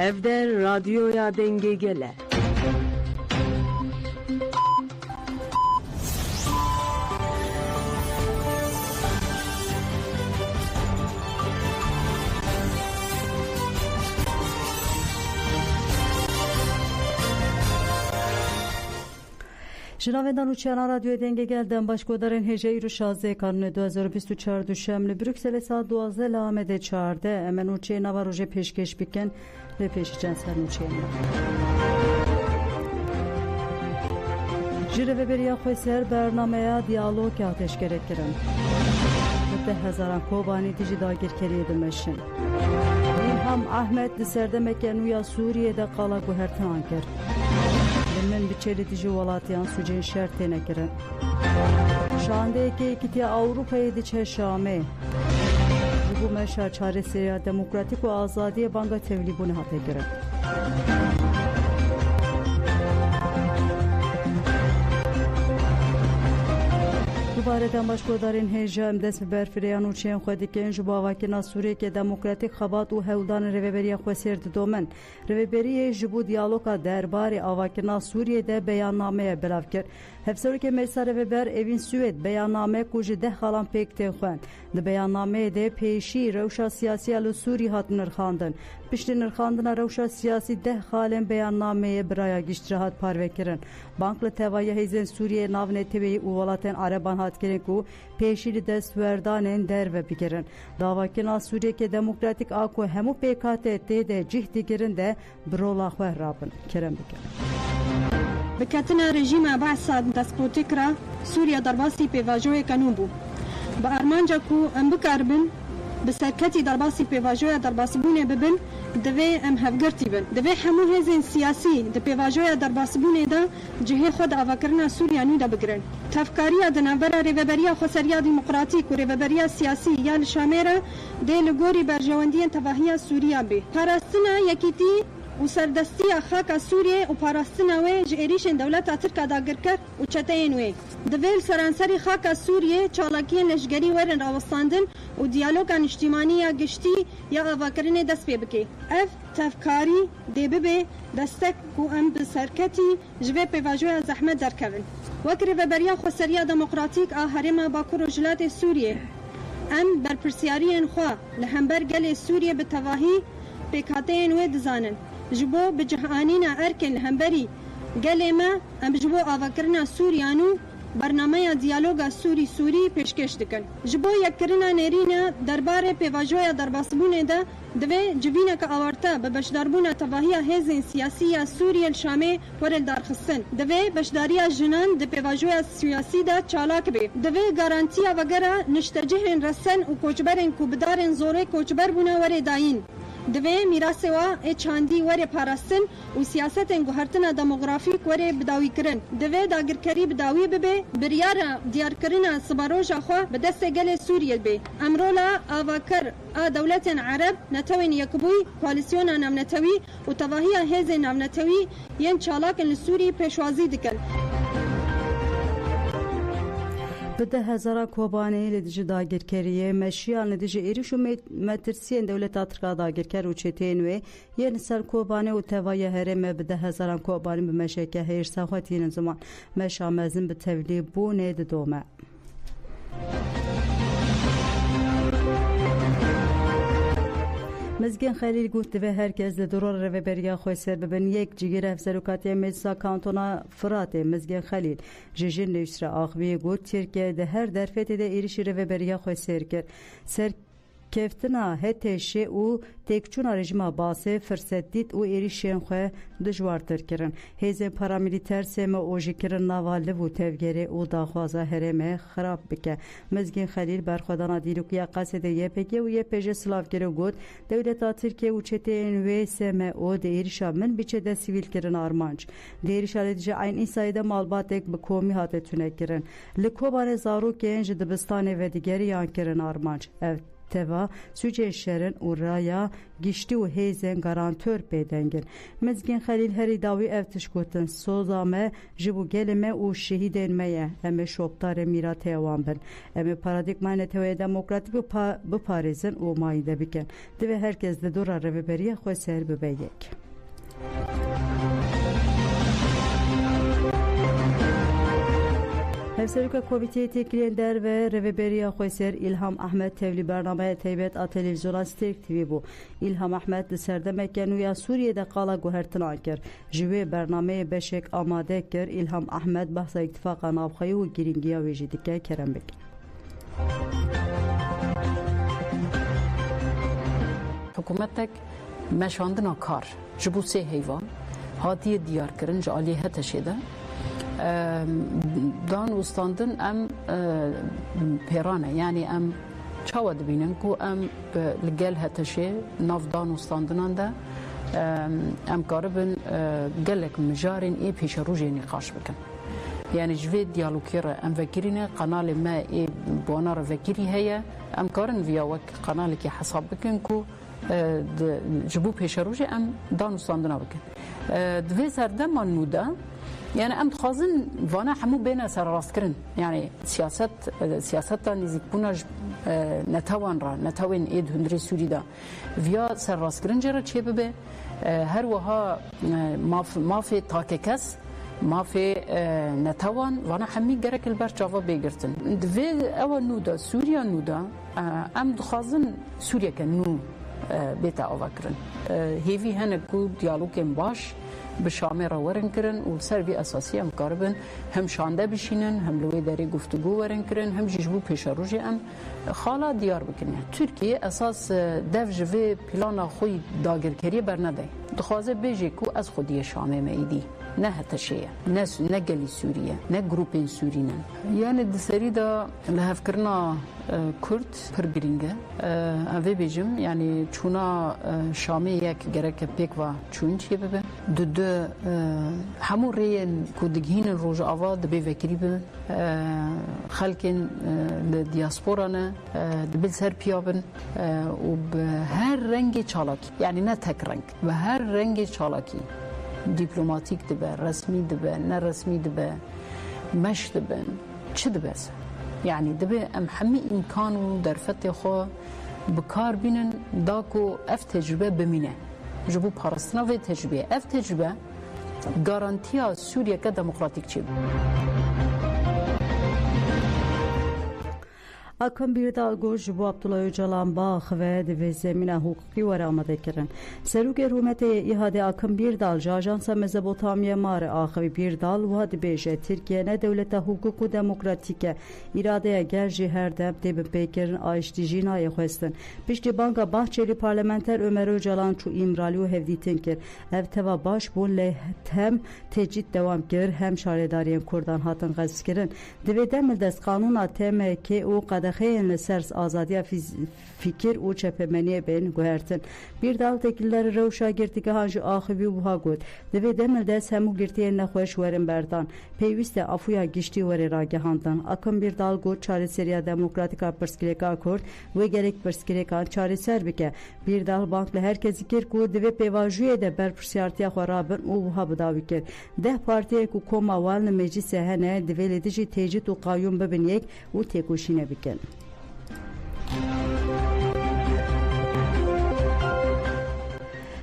evde radyoya denge gele. جناوندان و چیانا رادیو دنگه گلدن باشگودارن هجایی رو 16 کانون 2024 دوشنبه بروکسل ساعت 12 لامده 14 امن و چیانا و روژه پیشکش بکن و پیش جنسر و چیانا جیره و بریا خوی سر برنامه دیالوگ آتش گرد کرن 10,000 کوبانی دیجی داگیر کرید مشن هم احمد سرده مکنویا سوریه ده قالا گوهرتان کرد من بچه‌لی دیجی ولاتیان سوچین شرطی نکرد. شانده که کتی اروپایی دیچه شامه. جبو مشا چاره سریا دموکراتیک و آزادی بانگا تولیبونه هاته کرد. دوباره دانباشگودارین هجا امدست برفریان و چین خودی که اینجا با واکنا سوریه که دموکراتیک خبات و هولدان رویبری خواسرد دومن رویبری جبو دیالوگا درباره آواکنا سوریه ده بیاننامه بلاف کرد هفسوری که میسا رویبر اوین سوید بیاننامه کج ده خالان پیک تخوان ده بیاننامه ده پیشی روشا سیاسی الو سوری هات نرخاندن پشت نرخاندن روشا سیاسی ده خالن بیاننامه برای گشترهات پارو کرن بانک لتوای هیزن سوریه ناو نتوی و ولاتن عربان هات کرن کو پیشی دست وردانن در و بگیرن داواکنا سوریه که دموکراتیک آکو همو پیکات ده جهدی گرن ده برولا خواه رابن کرن بگیرن بکتنا رژیم بعث دسپوتیک را سوریا درباسی پیواجوی کنون بو با ارمانجا کو ام بکاربن بسرکتی درباسی پیواجوی درباسی بونه ببن دوی ام هفگرتی بن دوی همو هزین سیاسی د پیواجوی درباسی بونه دا جهه خود آواکرنا سوریا نو دا بگرن تفکاری دنابر ریوبریا خسریا دموکراتیک و ریوبریا سیاسی یا لشامره ده لگوری برجواندین تواهی سوریا بی پاراستنا یکیتی و سردستی خاک سوریه و پاراستنا و جئریشن دولت ترکا داگر کرد و چتین و دویل سرانسری خاک سوریه چالاکی لشگری ورن راوستاندن و دیالوگان اجتماعی گشتی یا آواکرین دست پی بکی اف تفکاری دیبه دستک و ام بسرکتی جوه پیواجوی زحمت درکون وکر و بریا خسریا دموکراتیک آهرما باکور و جلات سوریه ام برپرسیارین خواه لحنبر گل سوریه به تواهی پیکاتین و دزانن جبو بجهانینا ارکن همبری گله ما ام جبو آواکرنا سوریانو برنامه دیالوگا سوری پیشکش دکن جبو یکرنا نرینا درباره پیواجویا درباسبونه ده دوی جبینا که آورتا به بشداربونا تواهی هزین سیاسی سوریه الشامه ورل دارخستن دوی بشداریا جنان ده پیواجویا سیاسی ده چالاک بی دوی گارانتیا وگره نشتجهن رسن و کوچبرن کوبدارن زوره کوچبر بونا وره داین دوی میراث وا چاندی وره پاراستن و سیاست گوهرتنا دموگرافیک وره بداوی کرن دوی داگرکری بداوی ببه بریارا دیار کرنا سباروجا خو به دست گل سوریه بی امرولا آواکر دولت عرب نتوین یکبوی کوالیسیون نامنتوی و تواهی هز نامنتوی ین چالاک لسوری پیشوازی دکن بده هزارا کوبانی لدیج داگر کریه مشیان لدیج ایریش و مترسین دولت ترکا داگر کر و چتین و یه نسر کوبانی و توای هرم بده هزارا کوبانی به مشکه هیر ساختین زمان مشامزن به تولی بونه دومه مزگین خلیل گفت و هرکس لدرور رو بریا خوی سر ببین یک جگر افسروکاتی مجلس کانتونا فرات مزگین خلیل جژن نشر آخوی گفت ترکیه ده هر درفت ده ایریش رو بریا خوی سر کرد سر کفتنا هتشه و تکچون رژیم باسه فرصت دید و ایریشین خو دشوارتر کرن هیزن پاراملیتر سم اوجی کرن نواله و تفگری و داخوازه هرمه خراب بکه مزگین خلیل برخودانا دیلوکیا قصد یه پگه و یه پژه سلافگری گود دولت ترکیه و چتین و سم او د ایریشا من بیچه ده سیویل کرن آرمانج دیریشا لدیجه این ایسایده مالباتک به کومی هاته تونه کرن لکوبان زارو کنج دبستان و دیگری یان کرن آرمانج teva süce şerin û raya giştî û hêzên garantör pêdengin. Mizgîn Xelîl herî dawî ev tişgotin soza me ji bo gelê me û şehîdên me ye. Em ê şopdarê mîratê wan bin. Em ê paradigmayê neteweyê demokratîk biparêzin û mayîde bikin. Divê herkes di dora rêveberiya xwe ser bibe yek. Hevserika Komiteyi Tekiliyên Derve Rêveberiya Xweser İlham Ahmed tevlî bernameya taybet a televizyona Stêrk TV bû. İlham Ahmed li serdemeke nû ya Sûriyeyê qala guhertinan kir. Ji wê bernameyê beşek amade kir. İlham Ahmed behsa îtîfaqa navxeyî û girîngiya wê jî dike kerem bikin. Hikûmetek meşandina kar ji bo sê heyvan hatiye diyarkirin ji aliyê heteşê de dan ûstandin em pêrane yani em çawa dibînin ku em li gel heteşê nav dan ûstandinan de em karibin gelek mijarên ê pêşerûjê nîqaş bikin. Yani ji vê diyalogê re em vekirîne qenalê me ê bona re vekirî heye em karin vîya wek qenalekî hesab bikin ku ji bo pêşerûjê em dan ûstandina bikin. Di vê serdema nû de yani em dixwazin vana hemû bêne serrastkirin yani siyaseta nêzîkbûna netawan ra netewên êd hundirê Sûrî de viya serrastkirincê re çê bibe her wiha mafê takekes mafê netawan vana hemî gerek li ber çava bêgirtin. Di vê ewa nû de Sûriya nû de em dixwazin Sûriyeke nû bête avakirin. Hêvî hene ku diyalogên baş bi Şamê re werin kirin û ser vî esasî em karibin hem şande bişînin hem li wê derê guftugû werin kirin hem jî ji bo pêşerûjê em xala diyar bikin. Tirkiye esas dev ji vê plana xwe dagirkeriyê bernede. Dixwaze bêje ku ez xwediyê Şamê me îdî ne heteşeye ne gelî Sûriye ne grupên Sûrînin. Yani di serî de li hevkirina Kurd pir girîng e. Ev ê bêjim yani çûna Şamê yek gerek pêk ve çûn çê bibe. Di hemû rêyên ku digihînin rojava dibe vekirî bibin. Xelkên li diasporan e dibe ser piya bin û bi her rengê çalakî yani ne tek reng bi her rengê çalakî diplomatik dibe, resmî dibe, ne resmî dibe, meş dibin, çi dibes? Yani dibe em hemî imkan û derfetê xwe bi kar bînin da ku ev tecrübe bimîne. Ji bo parastina vê tecrübeyê. Ev tecrübe garantiya Sûriyeke demokratîk çê bû. Akın bir dalgoj ji bo Abdullah Öcalan bax ve divê zemîna hukukî were amadekirin. Serokê Rûmeteyê îhadê Akın Birdal ji Ajansa Mezopotamiya Mare axivî Birdal wiha dibêje Tirkiye ne dewleta hukuk û demokratîk e. İradeya gel jî her dem tê bi pêkirin aştî jî nayê xwestin. Piştî banka Bahçeli parlamenter Ömer Öcalan çû îmralî û hevdîtin kir. Ev teva baş bûn lê hem tecît dewam kir hem şarêdariyên Kurdan hatin qezkirin. Divê demil dest qanûna TMK û qedexeyên li ser azadiya fikir û çepemeniyê bên guhertin. Birdal tekilleri rewşa girtîgehan jî axivî wiha got. Divê demil dest hemû girtiyên nexweş werin berdan. Pêwîst e afuya giştî werê ragihandin. Akın Birdal got çareseriya demokratîka pirsgirêka Kurd wê gelek pirsgirêkan çareser bike. Birdal bank li herkesî kir ku divê pêvajiyê de berpirsiyartiya xwe rabin û wiha bidawî kir. 10 partiyê ku koma wan li meclîsê hene divê lê dijî têcît û qayûm bibin yek û têkoşîne bikin.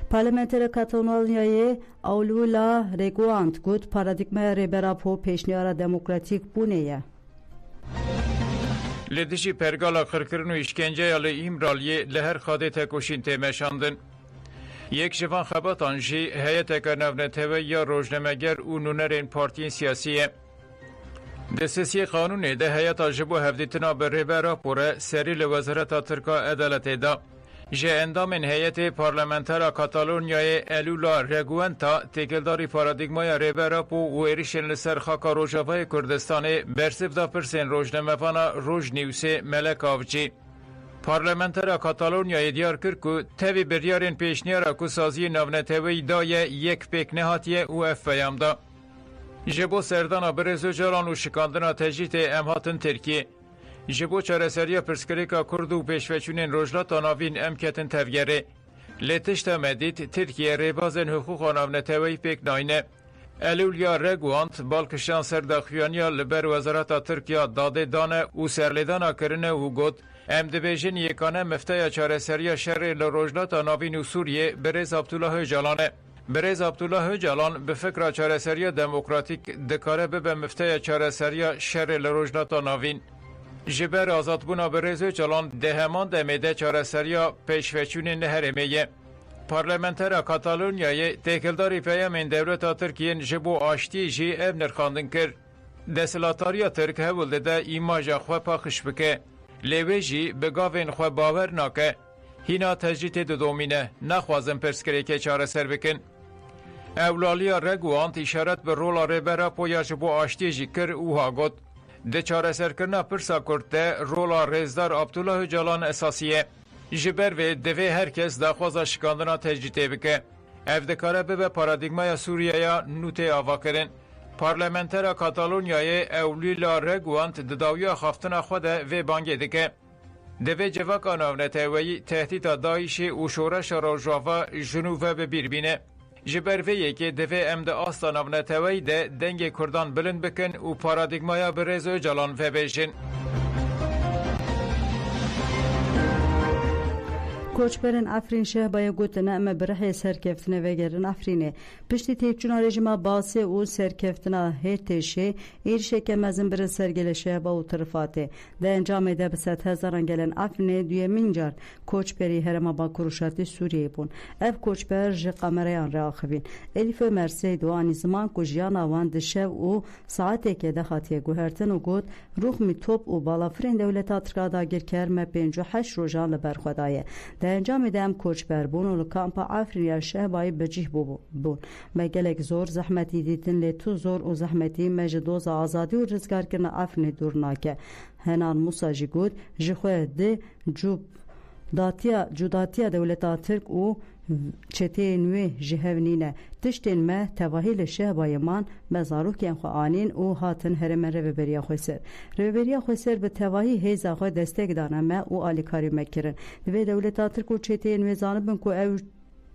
Parlamentera Katalonyayê Awlûla Reguant got paradigmaya rêbera pêşniyara demokratîk bûnê ye. Li dijî pergala xirkirin û îşkenceya li îmraliyê li her xadê tekoşîn tê meşandin. Yek ji van xebatan jî heyeteka navnetewê ya rojnameger û nûnerên partiyên siyasî ye. Di sesiyê qanûnê de heyeta ji bo hevdîtina bi rêbera pore serî li Wezareta Tirka Edaletê da. Ji endamên heyetê parlamentera Katalonyayê Awlûla Reguanta têkildarî paradigmaya rêbera û êrişên li ser xaka Rojavayê Kurdistanê bersiv da pirsên rojnamevana Rojnîwsê Melek Avcî. Parlamentera Katalonyayê diyar kir ku tevî biryarên pêşniyara ku saziyê navnetewî daye yek pêk nehatiye û ev peyam da. Ji bo serdana Birêz Öcalan û şikandina tecrîtê em hatin Tirkiye. جبو چارەسەریya pirsgirêka Kurd û pêşveçûnên rojhilata navîn em ketin tevgerê. Lê tişta me dît Tirkiye rêbazên hiqûqa navneteweyî pêk nayîne. Elûlya Reguant balkişan serdaxuyaniya li ber Wezareta Tirkiya dadê dane û serlêdana kirine û got em dibêjin yekane mifteya çareseriya şerê li rojhilata navîn û Sûriyê Birêz Abdullah Öcalan e. Birêz Abdullah Öcalan bi fikra çareseriya demokratîk dikare bibe mifteya çareseriya şerê li rojhilata navîn. Ji ber azadbûna Birêz Öcalan di heman demê de çareseriya pêşveçûnên li Herêmê ye. Parlamentera Katalonyayê têkildarî peyamên dewleta Tirkiyeyên ji bo aştiyê jî ev nirxandin kir. Desthilatariya Tirk hewil dide îmaja xwe paxiş bike. Lê wê jî bi gavên xwe bawer nake. Hîna tecrîtê didomîne, naxwazin pirsgirêkê çareser bikin. Ewlaliya Reguant îşaret bi rola rêbera poya ji bo aştiyê jî kir û ha got. Di çareserkirina pirsa Kurd de rola rêzdar Abdullah Öcalan esasî ye. Ji ber vê divê herkes daxwaza şikandina tecrîtê bike. Ev dikare bibe paradigmaya Sûriyeya nû tê avakirin. Parlamentera Katalonyayê Ewlîla Reguant di dawiya xaftina xwe de vê bangê dike. Divê civaka navneteweyî tehdîta Daişê û şoreşa rojava ji nû ve bibîr bîne. Ji ber vê yekê divê em di asta navneteweyî de dengê Kurdan bilind bikin û paradigmaya Birêz Öcalan vebêjin. کوچبرن افرین شهبای گوتنه اما برای سرکفتنه وگرن افرینه پشتی تیکچونا رژیما باسی و سرکفتنه هرتشه ایرشه که مزن برن سرگل شهبا و طرفاته ده انجام ده بسات هزاران گلن افرینه دوی منجار کوچبری هرما با کروشاتی سوریه بون اف کوچبر جه قمریان را آخوین الیف مرسی دوانی زمان کجیان آوان دشو و ساعته که ده خاطیه گوهرتن و گوت روح می توپ و بالافرین دولتا ترکادا گر کرمه 58 روژان لبرخودایه ده انجام دم کوچبر بون و کامپا افرین شهبای بجیه بون مگلک زور زحمتی دیتن لی تو زور و زحمتی مجدوز آزادی و رزگار کرن افرین دور ناکه هنان موسا جی گود جخوه ده جداتیا دولتا ترک و چته نوی جهونینه تشتین ما تواهیل شهبای من مزاروکین خو آنین و هاتن هرمن روبریا خویسر روبریا خویسر به تواهی هیزا خو دستک دانه ما و آلیکاری مکرن دوی دولتا ترک و چته نوی زانبن که او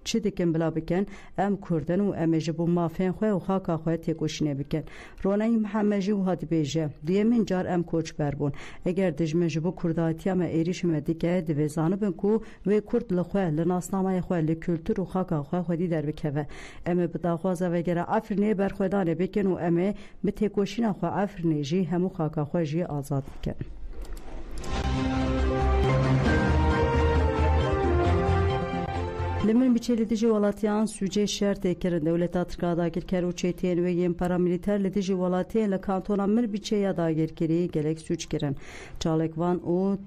چی دکن بلا بکن ام کردن و ام جبو مافین خواه و خاکا خواه تیکوشنه بکن رونای محمدی و هاد بیجه دیمین جار ام کوچ بربون اگر دجمه جبو کرداتی ام ایریش مدیگه دوی زانبن کو وی کرد لخواه لناسنامه خواه لکلتور و خاکا خواه خودی در بکوه ام بداخوازه وگره افرنه برخوادانه بکن و ام به تیکوشنه خواه افرنه جی همو خاکا خواه جی آزاد بکن لمن بچه لدیجی ولاتیان سوچه شرط کرد دولتا ترکادا گر و چیتین و یم پاراملیتر لدیجی ولاتیان لکانتونا مر بچه یادا گری گلک سوچ کرن چالکوان او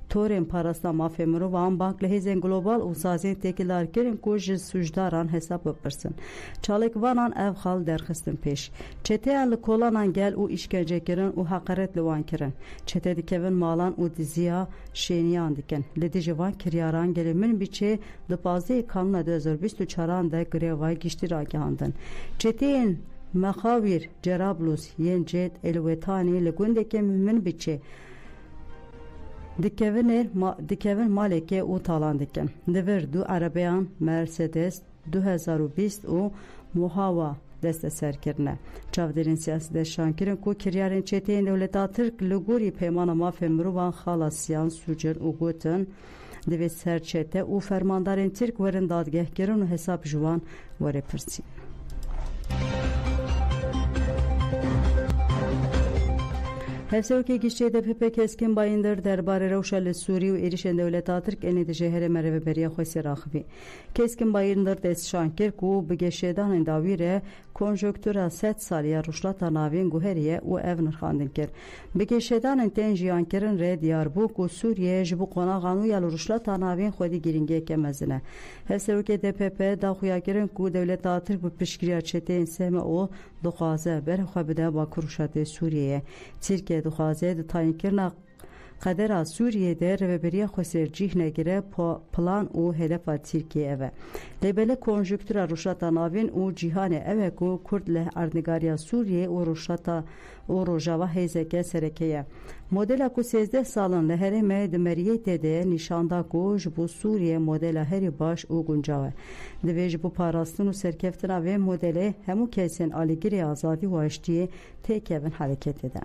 تورن پاراستا مافیا مروان بانک لهزن گلوبال و سازین تکیلار کرن کوج سوجداران حساب بپرسن چالکوانان ev xal derxistin peş çete al kolanan gel u işkence kirin u hakaret liwan kirin çete dikevin malan u diziya şeniyan dikin ledijivan kiryaran gelimin biçe dipazê kanuna 2024 de grevay giştir agihandin çeteyin Mexavir Cerablus Yencet Elwetani li gundeke min biçe dikevin maleke u talan dikin devir du arabayan Mercedes 2020 u muhava deste serkirne çavderin siyasi de şankirin ku kiryarın çeteyin devleta Türk luguri peymana mafya mruvan xalasiyan sucun u gotin devi serçete u fermandarın Türk verin dadgehkirin u hesap juvan vere pirsin Hevsevke gişçe DPP keskin bayındır derbarı Revşal Suri ve erişen devleta Türk eni de şehre merve beriya xoysi raxvi. Keskin bayındır des şankir ku bigişedan davire konjöktüra 7 saliya ruşlata navin guheriye u ev nirxandin kir. Bigişedan ten jiyankirin re Diyarbuk u Suriye jibu qonağanu yal ruşlata navin xwedi giringe kemezine. Hevsevke DPP da xuyakirin ku devleta Türk bu pişkiriya çeteyin seme o duxaze berxwe bide ba kuruşatê Suriye. Türkiye duxaze de tayin kirna قدر سوریه در رهبری خسرجیه نگیره پلان او هدف ترکیه اوه لبله کنجکتورا روشتا ناوین او جیهان اوه کو کرد له اردنگاریا سوریه او روشتا او روژاوا هیزکه سرکیه مدل کو 13 سالن لهره مدمریه تده نشاندا کو جبو سوریه مدل هری باش او گنجاوه دوی جبو پاراستن و سرکفتنا و مدل همو کسین آلیگیری آزادی و اشتیه تکیون حرکت ده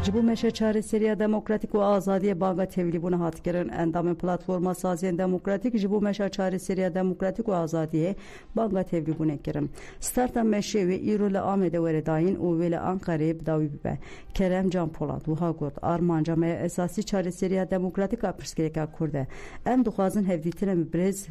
جبو مشه چاره سریا دموکراتیک و آزادی باغا تevlibuna hat kirin endam platforma sazien demokratik jibو مشه چاره سریا دموکراتیک و آزادی باغا tevlibuna kirin starta meşe ve irul amede veredayin o vele Ankara davi be Kerem Can Polat و هاگوت armanca me esasi çare سریا دموکراتیک aprskereka kurde em duxazın hevditine brez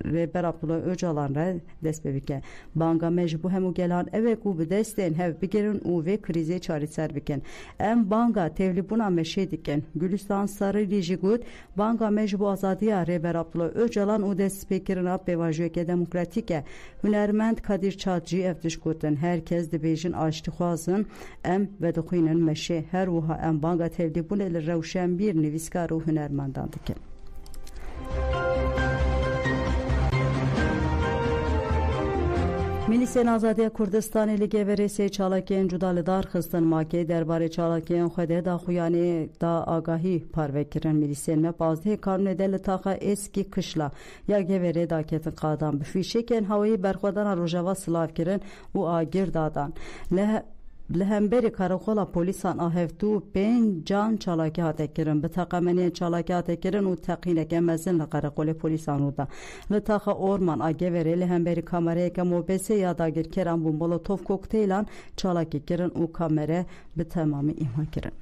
Reber Abdullah Öcalan ra dest bebike banga mecbu hemu gelan eve ku bi desten hev bigerin u ve krize çareser biken em banga tevlibuna meşe diken Gülistan Sarı Lijigut banga mecbu azadiya Reber Abdullah Öcalan u dest spekerin ab bevajoke demokratike hünermend Kadir Çatcı evdiş guten herkes de bejin açtı xwazın em ve dokuinen meşe her uha em banga tevlibuna ile rewşen bir neviskar u hünermendan diken Milisyen Azadiya Kurdistan Lige ve Rese Çalakiyen Cudalıdar Xıstan Maki Derbare Çalakiyen Xwede da xuyani da agahi parvekirin milisyen me bazde kanun edeli taqa eski kışla ya gevere da ketin qadam bifişeken havayı berxwadan rojava slav kirin u agir dadan لهمبری کارخولا پلیسان آهفتو پنج جان چالاکی هات کرن به تقامنی چالاکی هات کرن و تقینه که مزن لقارخول پلیسان ودا لطاق اورمان آگوری لهمبری کامره که موبسه یاداگیر کرن بو مولوتوف کوکتیلان چالاکی کرن و کامره به تمامی ایمان کرن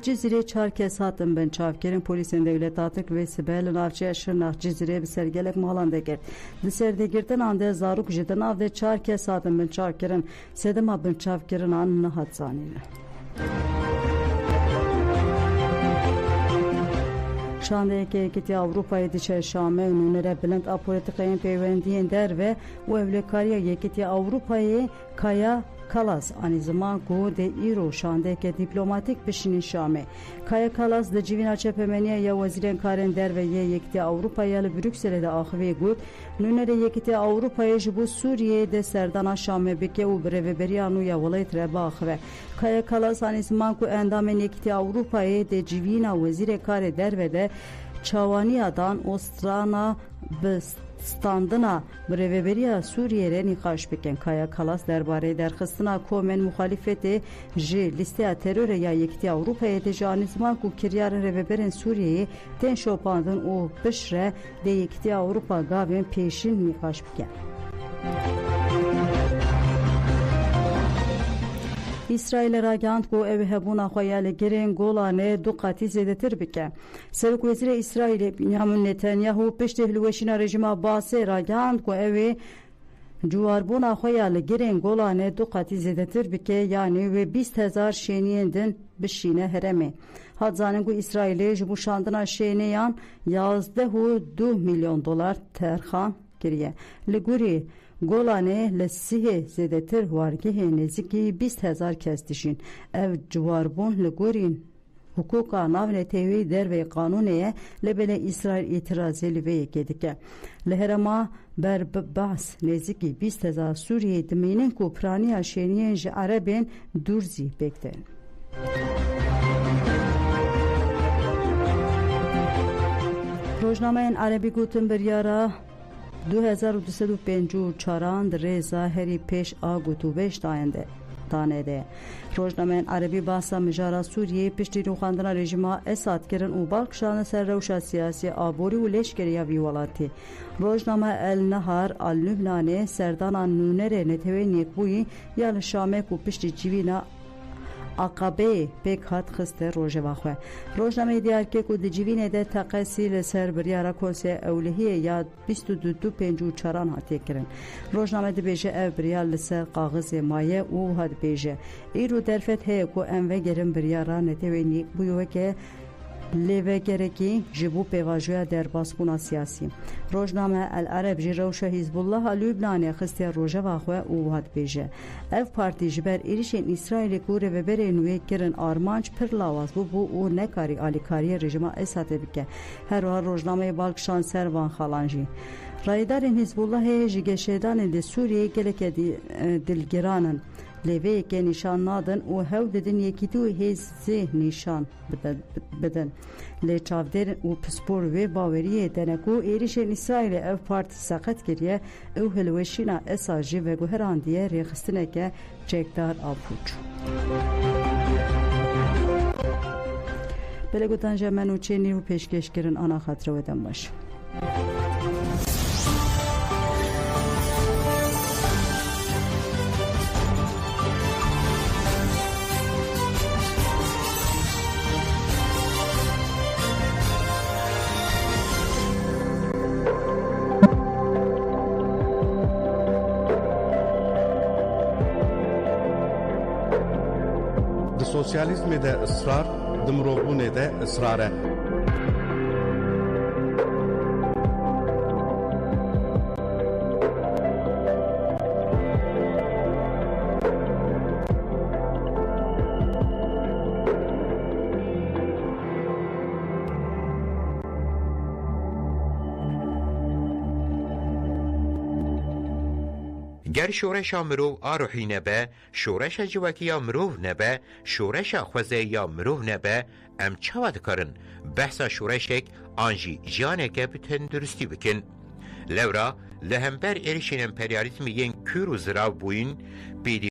Cizre çarkes hatın ben çavkerin polisin devlet atık ve sibel navçı şırnak Cizre bir sergelek malanda gert. Diserde girden ande zaruk jiden avde çarkes hatın ben çavkerin sedema ben çavkerin anını hatzanine. Şandaki ekiti Avrupa'yı dişe Şam'e ünlere bilent apolitikayın peyvendiyen der ve o evlekariye ekiti Avrupa'yı kaya Kalas ani zaman go de iro şandeke diplomatik bişinin Şam'e. Kaya Kalas de civina çepemeniye ya vaziren karen der ve ye yekti Avrupa'ya le Brüksel'de ahve gut. Nünere yekti Avrupa'ya jibu Suriye de serdana Şam'e beke u breve beriyanu ya valayt reba ahve. Kaya Kalas ani zaman ku endamen yekti Avrupa'ya de civina vazire kare der ve de Çavaniyadan Ostrana bist standına breveberiya Suriye'ye nikaş biken Kaya Kalas derbare derxistına komen muhalifeti ji liste teröre ya yekti Avrupa'ya de janizman ku kiryarın reveberin Suriye'yi ten şopandın o bişre de yekti Avrupa gavin peşin nikaş biken. İsrail ragand ko ev hebuna xoyale giren golane du qati zedetir bike. Serok vezir İsrail Benjamin Netanyahu peştehluveşina rejima base ragand ko ev Cuvarbuna xoyale giren golane du qati zedetir bike yani ve 20,000 şeniyendin bişine hereme. Hadzanen ku İsrail'e jibu şandına şeneyan yazdehu $2 milyon terxan giriye. Liguri Golane lesihe zedetir vargihe neziki 20,000 kes dişin. Ev cuvarbon legurin hukuka navne tevi der ve kanuneye lebele İsrail itirazeli ve yekedike. Leherama berbas neziki 20,000 Suriye deminin ku praniya şeniyenji Arabin durzi bekten. Rojnameyen Arabi gutun bir yara 2254 reza heri peş agutu 5 tanede. Rojnamen Arabi bahsa mijara Suriye pişti ruxandana rejima Esad kirin u balkşanı ser rewşa siyasi abori u leşkeriya vivalati. Rojnama El Nahar al Lübnane serdana nunere neteveni buyi yal Şame ku pişti civina Akabe pek hat xiste rojeva. Rojname diyar ke ku dijivine de taqasil ser biryara kose evlihiye ya 2254 hatiye kirin. Rojname de beje ev biryal ser kağız maye u had beje. İru derfet he ku enve gerin biryara neteveni bu ke لیوه گرکی جبو پیواجویا درباسبونا سیاسی روزنامه العرب جی روشه حزب الله لبنان خستی روژه واخوه او هات بیجه اف پارتی جبر ایریشین اسرائیل کوره و بره نوی کرن آرمانج پر لاواز بو او نکاری آلیکاری رژیم اساته بکه هر روزنامه بالکشان سروان خالانجی رایدارین حزب الله جگشیدان دی سوریه گلک دلگرانن لیوه که نشان نادن و هاو ددن یکی تو هزه نشان بدن لی چاودر و پسپور و باوریه دنکو ایریشن اسرائیل او پارتی ساقت کریه او هلوشینا اساجی و گوهراندیه ریخستنه که چکدار آپوچ بلگوتان جمعنو چه نیرو پیشکش کرن آنا خاطر ودن باش سوسیالیزم ده اصرار دمروغون ده اصراره گر شورش مرو آروحی نبه شورش جواکی مرو نبه شورش خوزه یا مرو نبه ام چواد کرن بحثا شورشک آنجی جانک بتن درستی بکن لورا لهمبر ایریشین امپریالیزم ین کورو زراو بوین